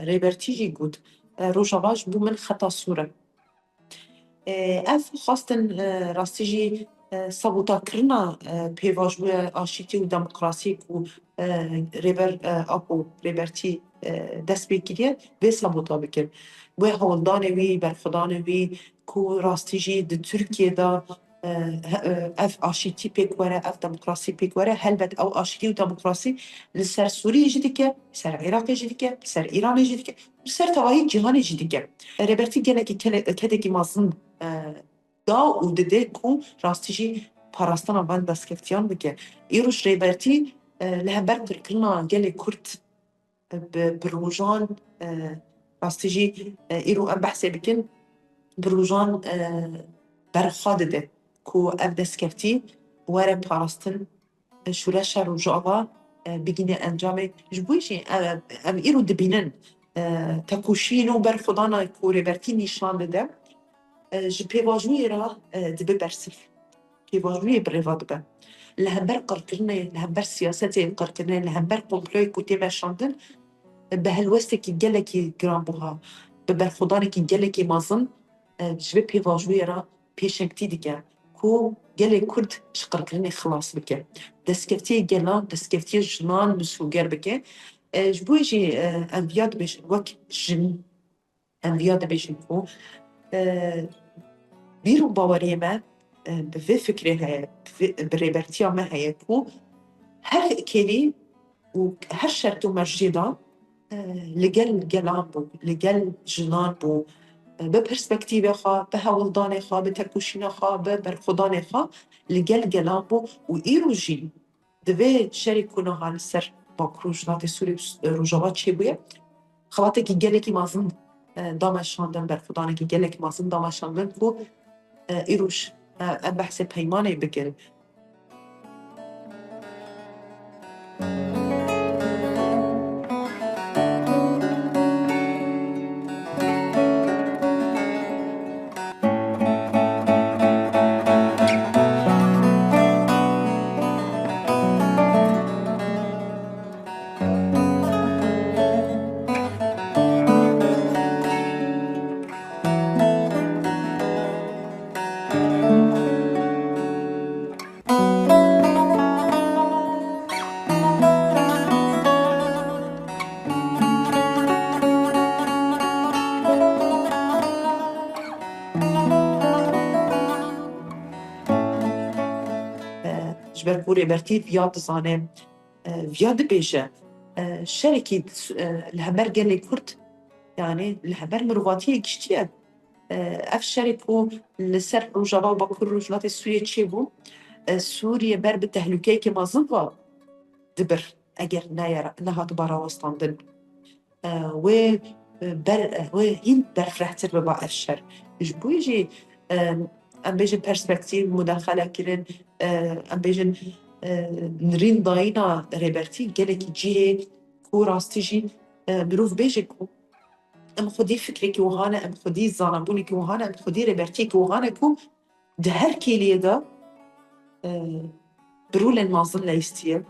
رێبەرتی jî got rojava ji bo min xeta sor e. Ev xwastin rastî jî sabûtakirina pêvajoya aşîtî û demokrasî ku rêber Apo rêbertî dest pê kiriye, vê sabûta bikin. Wê hewildanê wî, berxwedanê wî ku rastî jî di Tirkiyeyê de ev aşîtî pêk were, ev demokrasî pêk were, helbet ew aşîtî û demokrasî li ser Sûriyê jî dike, li ser Iraqê jî dike, li ser Îranê jî dike, li ser tevahî cîhanê jî dike. Rêbertî gelekî kedekî mezin da û dide ku rastî jî parastana van destkeftiyan bike. Îroj rêbertî li hember pirkirina gelê Kurd bi rojan rastî jî îro em behsê bikin bi rojan berxwe dide ku ev destkeftî were parastin şûreşa Rojava bigîne encamê. Ji bo jî em îro dibînin tekoşîn û berxwedana ku rêbertî nîşan dide ji pêvajoyê re dibe bersiv. Pêvajoyê bi rêva dibe. Li hember qirkirinê, li hember siyasetê qirkirinê, li hember komployê ku tê veşandin, bi helwestekî gelekî giranbuha, bi berxwedanekî gelekî mezin ji vê pêvajoyê re pêşengtî dike ku gelê Kurd ji qirkirinê xilas bike. Destkeftiyê gelan, destkeftiyê jinan misûger bike. Ji bo jî em viya dibêjin wek jin, em viya dibêjin ku bîr û baweriyê me bi vê fikrê heye, bi rêbertiya me heye ku her kêlî û her şert û merjê de li gel gelan bû, li gel jinan bû, bi perspektîvê xwe, bi hewildanê xwe, bi tekoşîna xwe, bi berxwedanê xwe li gel gelan bû û îro jî di vê şerê ku niha li ser Bakurê Jilatê Sûriyê û Rojava çêbûye, xewatekî gelekî mezin dameşandin, berxwedanekî gelekî mezin dameşandin ku îroj em behsê peymanê bikin. Ji ber ku rêbertî viya dizane, viya dibêje şerekî li hember gelê Kurd, yanî li hember mirovatiyê giştî ye. Ev şerê ku li ser Rojava û Bakurê Jilatê Sûriyê çêbû, Sûriye ber bi tehlûkeyekî mezin ve dibir eger nehatibe rawestandin. Wê hîn berfirehtir bibe ev şer. Ji bo jî em bêjin perspektîv mudaxele kirin, em bêjin nirîn dayîna rêbertî gelekî cihê ku rastî jî mirov bêje ku em xwedî fikrekî wiha ne, em xwedî zanebûnekî wiha ne, em xwedî rêbertiyekî wiha ne ku di her kêliyê de bi rolên mezin leyîstiye.